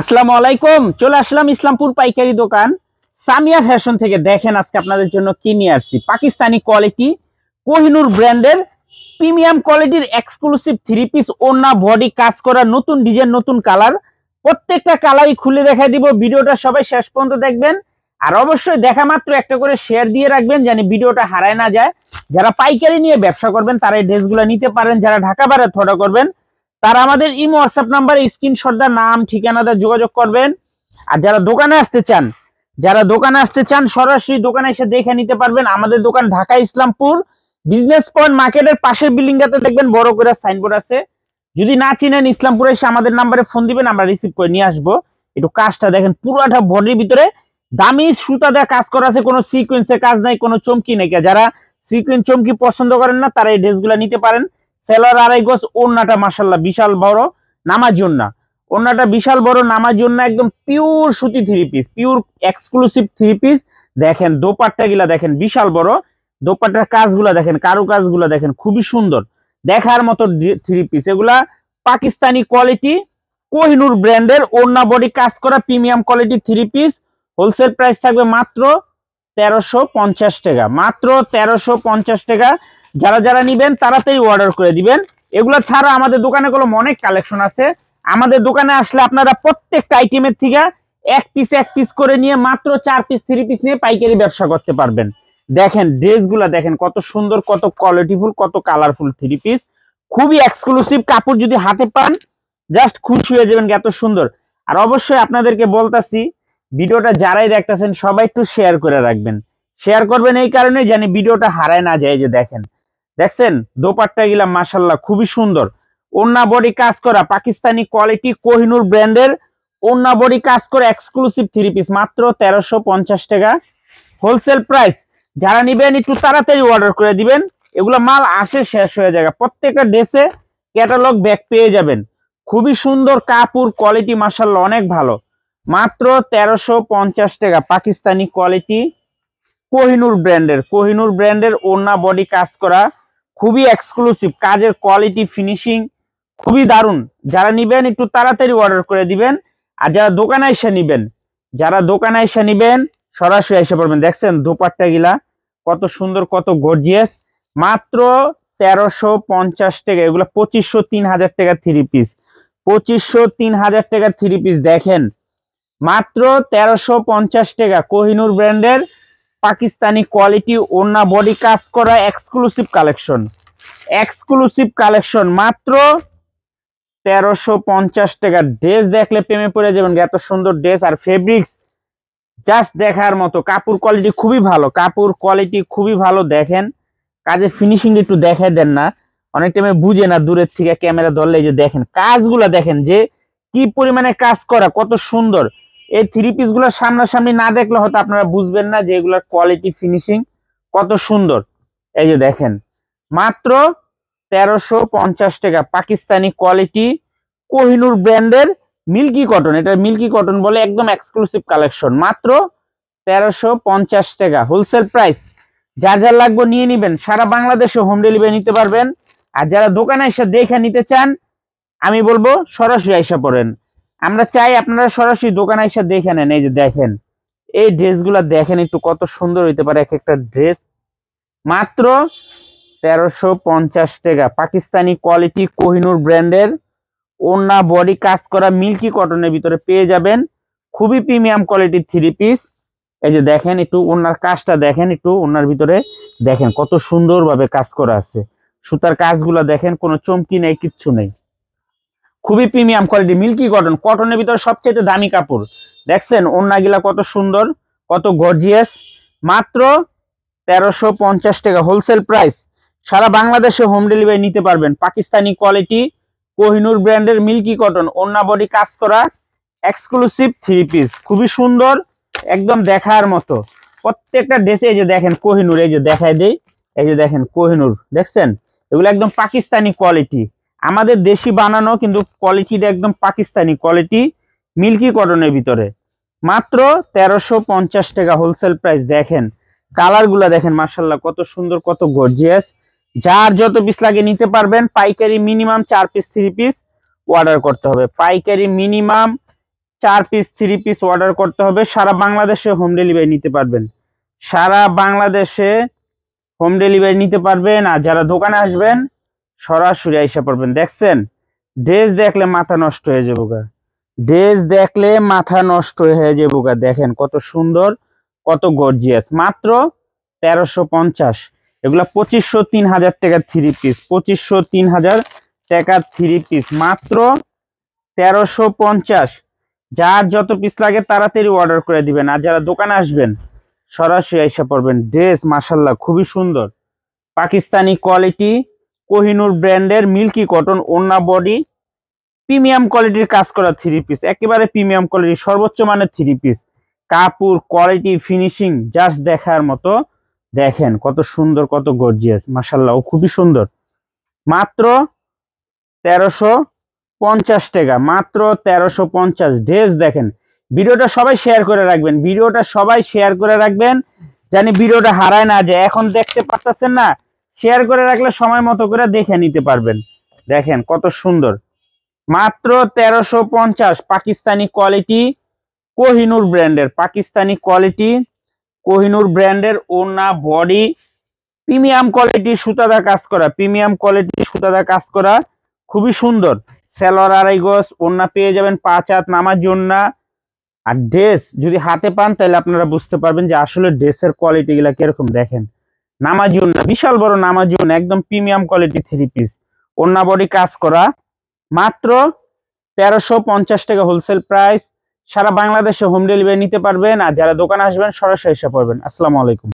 আসসালামু আলাইকুম। চলে আসলাম ইসলামপুর পাইকারি দোকান সামিয়া ফ্যাশন থেকে। দেখেন আজকে আপনাদের জন্য কি নিয়ে আসছি। পাকিস্তানি কোয়ালিটি কোহিনুর ব্র্যান্ডের প্রিমিয়াম কোয়ালিটির এক্সক্লুসিভ থ্রি পিস, ওড়না বডি কাজ করা, নতুন ডিজাইন, নতুন কালার। প্রত্যেকটা কালারই খুলে দেখাই দিব। ভিডিওটা সবাই শেষ পর্যন্ত দেখবেন। আর অবশ্যই দেখা মাত্র একটা করে শেয়ার দিয়ে রাখবেন, জানি ভিডিওটা হারায় না যায়। যারা পাইকারি নিয়ে ব্যবসা করবেন তারা এই ড্রেসগুলো নিতে পারেন। যারা ঢাকা বাইরে অর্ডার করবেন তারা আমাদের ইমো হোয়াটসঅ্যাপ নাম্বারে স্ক্রিনশট দা নাম ঠিকানা দা যোগাযোগ করবেন। আর যারা দোকানে আসতে চান সরাসরি দোকানে এসে দেখে নিতে পারবেন। আমাদের দোকান ঢাকা ইসলামপুর বিজনেস পয়েন্ট মার্কেটের পাশের বিল্ডিংটাতে দেখবেন বড় করে সাইনবোর্ড আছে। যদি না চিনেন ইসলামপুরে এসে আমাদের নাম্বারে ফোন দিবেন, আমরা রিসিভ করে নিয়ে আসবো। একটু কাজটা দেখেন, পুরোটা বডির ভিতরে দামি সুতা দেওয়া কাজ করা আছে, কোনো সিকোয়েন্সের কাজ নাই, কোনো চমকি নেই। যারা সিকোয়েন্স চমকি পছন্দ করেন না তারা এই ড্রেসগুলো নিতে পারেন। সেলার 2.5 গজ, ওড়নাটা মাশাআল্লাহ বিশাল বড় নামাজি ওড়না। ওড়নাটা বিশাল বড় নামাজি ওড়না, একদম পিওর সুতি three piece, pure exclusive three piece. দেখেন দোপাট্টা গুলা দেখেন বিশাল বড়, দোপাট্টার কাজগুলা দেখেন, কারু কাজগুলা দেখেন খুবই সুন্দর, দেখার মতো থ্রি পিস। এগুলা পাকিস্তানি কোয়ালিটি কোহিনুর ব্র্যান্ডের ওড়না বডি কাজ করা premium quality three piece. Wholesale price থাকবে মাত্র 1350 টাকা, মাত্র 1350 টাকা। যারা যারা নিবেন তাড়াতাড়ি অর্ডার করে দিবেন। এগুলো ছাড়া আমাদের দোকানে অনেক কালেকশন আছে। আমাদের দোকানে আসলে আপনারা প্রত্যেকটা আইটেমের থেকে এক পিস করে নিয়ে মাত্র 4 পিস থ্রি পিস নিয়ে পাইকারি ব্যবসা করতে পারবেন। দেখেন ড্রেসগুলা দেখেন কত সুন্দর, কত কোয়ালিটিফুল, কত কালারফুল থ্রি পিস, খুবই এক্সক্লুসিভ। কাপড় যদি হাতে পান জাস্ট খুশি হয়ে যাবেন, এত সুন্দর। আর অবশ্যই আপনাদেরকে বলতাছি, ভিডিওটা যারাই দেখতেছেন সবাই একটু শেয়ার করে রাখবেন। শেয়ার করবেন এই কারণে জানি ভিডিওটা হারায় না যায়। যে দেখেন, দেখছেন দোপাট্টা গিলা মাশাআল্লাহ খুবই সুন্দর। ওড়না বডি কাজ করা পাকিস্তানি কোয়ালিটি কোহিনুর ব্র্যান্ডের ওড়না বডি কাজ করা এক্সক্লুসিভ থ্রি পিস, মাত্র 1350 টাকা হোলসেল প্রাইস। যারা নিবেন একটু তাড়াতাড়ি অর্ডার করে দিবেন। এগুলো মাল আসে শেষ হয়ে যায়। প্রত্যেকটা ড্রেসে ক্যাটালগ ব্যাগ পেয়ে যাবেন। খুবই সুন্দর কাপড়, কোয়ালিটি মাশাআল্লাহ অনেক ভালো। মাত্র 1350 টাকা পাকিস্তানি কোয়ালিটি কোহিনুর ব্র্যান্ডের ওড়না বডি কাজ করা, খুবই এক্সক্লুসিভ, কাজের কোয়ালিটি ফিনিশিং খুবই দারুণ। যারা নিবেন একটু তাড়াতাড়ি অর্ডার করে দিবেন। আর যারা দোকানে এসে নিবেন সরাসরি এসে পড়বেন। দেখছেন দোপাট্টা গিলা কত সুন্দর, কত গর্জিয়াস। মাত্র 1350 টাকা। এগুলো 2500-3000 টাকা থ্রি পিস, 2500-3000 টাকা থ্রি পিস। দেখেন মাত্র 1350 টাকা কোহিনুর ব্র্যান্ডের পাকিস্তানি কোয়ালিটি ওড়না বডি কাজ করা এক্সক্লুসিভ কালেকশন, মাত্র 1350 টাকা। ড্রেস দেখলে প্রেমে পড়ে যাবেন, এত সুন্দর ড্রেস। আর ফেব্রিক্স জাস্ট দেখার মতো, কাপড় কোয়ালিটি খুবই ভালো। দেখেন কাজের ফিনিশিং একটু দেখাই দেন না, অনেক টাইমে বুঝে না দূরের থেকে ক্যামেরা ধরলে। যে দেখেন কাজগুলা দেখেন যে কি পরিমাণে কাজ করা, কত সুন্দর। এই থ্রি পিস গুলো সামনাসামনি না দেখলে হয়তো আপনারা বুঝবেন না যে এগুলোর কোয়ালিটি ফিনিশিং কত সুন্দর। এই যে দেখেন মাত্র 1350 টাকা পাকিস্তানি কোয়ালিটি কোহিনুর ব্র্যান্ডের মিল্কি কটন, এটা মিল্কি কটন বলে, একদম এক্সক্লুসিভ কালেকশন। মাত্র 1350 টাকা হোলসেল প্রাইস। যার যার লাগবে নিয়ে নিবেন। সারা বাংলাদেশে হোম ডেলিভারি নিতে পারবেন। আর যারা দোকানে এসে দেখে নিতে চান আমি বলবো সরাসরি আইসা পড়েন। আমরা চাই আপনারা সরাসরি দোকানে এসে দেখে নেন। এই যে দেখেন এই ড্রেসগুলো দেখেন একটু কত সুন্দর হইতে পারে এক একটা ড্রেস। মাত্র 1350 টাকা পাকিস্তানি কোয়ালিটি কোহিনুর ব্র্যান্ডের ওড়না বডি কাজ করা মিল্কি কটনের ভিতরে পেয়ে যাবেন। খুবই প্রিমিয়াম কোয়ালিটির থ্রি পিস। এই যে দেখেন একটু ওড়নার কাজটা দেখেন, একটু ওড়নার ভিতরে দেখেন কত সুন্দরভাবে কাজ করা আছে। সুতার কাজগুলো দেখেন, কোনো চমকি নেই, কিচ্ছু নেই। খুবই প্রিমিয়াম কোয়ালিটি মিল্কি কটন, কটনের ভিতরে সবচেয়ে দামি কাপড়। দেখছেন ওড়নাগুলা কত সুন্দর, কত গর্জিয়াস। মাত্র 1350 টাকা হোলসেল প্রাইস। সারা বাংলাদেশে হোম ডেলিভারি নিতে পারবেন। পাকিস্তানি কোয়ালিটি কোহিনুর ব্র্যান্ডের মিল্কি কটন ওড়না বডি কাজ করা এক্সক্লুসিভ থ্রি পিস, খুবই সুন্দর, একদম দেখার মতো। প্রত্যেকটা ড্রেসে এই যে দেখেন কোহিনুর, এই যে দেখায় দেই, এই যে দেখেন কোহিনুর, দেখছেন এগুলো একদম পাকিস্তানি কোয়ালিটি, আমাদের দেশি বানানো কিন্তু কোয়ালিটিটা একদম পাকিস্তানি কোয়ালিটি মিল্কি কটনের ভিতরে। মাত্র 1350 টাকা হোলসেল প্রাইস। দেখেন কালার গুলা দেখেন মাশাআল্লাহ কত সুন্দর, কত গর্জিয়াস। যার যত পিস লাগে নিতে পারবেন। পাইকারি minimum 4 piece three piece order করতে হবে। পাইকারি মিনিমাম 4 পিস 3 পিস অর্ডার করতে হবে। সারা বাংলাদেশে হোম ডেলিভারি নিতে পারবেন, সারা বাংলাদেশে হোম ডেলিভারি নিতে পারবেন। আর যারা দোকানে আসবেন সরাসরি আইসা পড়বেন। দেখছেন ড্রেস দেখলে মাথা নষ্ট হয়ে যাবো গা, ড্রেস দেখলে মাথা নষ্ট হয়ে যাবো গা। দেখেন কত সুন্দর, কত গর্জিয়াস। মাত্র 1350। এগুলা 2500 3000 টাকা 3 পিস, 2500 3000 টাকা 3 পিস, মাত্র 1350। যার যত পিস লাগে তাড়াতাড়ি অর্ডার করে দিবেন। আর যারা দোকানে আসবেন সরাসরি আইসা পড়বেন। ড্রেস মাশাআল্লাহ খুবই সুন্দর, পাকিস্তানি কোয়ালিটি, কোহিনুর ব্র্যান্ডের মিল্কি কটন, ওন্না বডি, প্রিমিয়াম কোয়ালিটির কাজ করা 3 পিস, একেবারে প্রিমিয়াম কোয়ালিটি, সর্বোচ্চ মানের 3 পিস। কাপড় কোয়ালিটি ফিনিশিং জাস্ট দেখার মতো। দেখেন কত সুন্দর, কত গর্জিয়াস, মাশাআল্লাহ খুবই সুন্দর। মাত্র 1350 টাকা, মাত্র 1350। ড্রেস দেখেন। ভিডিওটা সবাই শেয়ার করে রাখবেন, ভিডিওটা সবাই শেয়ার করে রাখবেন, জানি ভিডিওটা হারায় না যায়। এখন দেখতে পাচ্ছেন না, শেয়ার করে রাখলে সময় মতো করে দেখে নিতে পারবেন। দেখেন কত সুন্দর, মাত্র 1350। পাকিস্তানি কোয়ালিটি, কোহিনুর ব্র্যান্ডের, পাকিস্তানি কোয়ালিটি, কোহিনুর ব্র্যান্ডের ওন্না বডি, প্রিমিয়াম কোয়ালিটি সুতাদা কাজ করা, প্রিমিয়াম কোয়ালিটি সুতাদা কাজ করা, খুবই সুন্দর। সেলোয়ার 2.5 গজ, ওন্না পেয়ে যাবেন 5 হাত নামার জন্য। আর ড্রেস যদি হাতে পান তাহলে আপনারা বুঝতে পারবেন যে আসলে ড্রেসের কোয়ালিটি গুলা কিরকম। দেখেন নামার জন্য, বিশাল বড় নামার জন্য, একদম প্রিমিয়াম কোয়ালিটি 3 পিস, ওন্না বডি কাজ করা, মাত্র 1350 টাকা হোলসেল প্রাইস। সারা বাংলাদেশে হোম ডেলিভারি নিতে পারবেন। আর যারা দোকানে আসবেন সরাসরি এসে পড়বেন। আসসালামু আলাইকুম।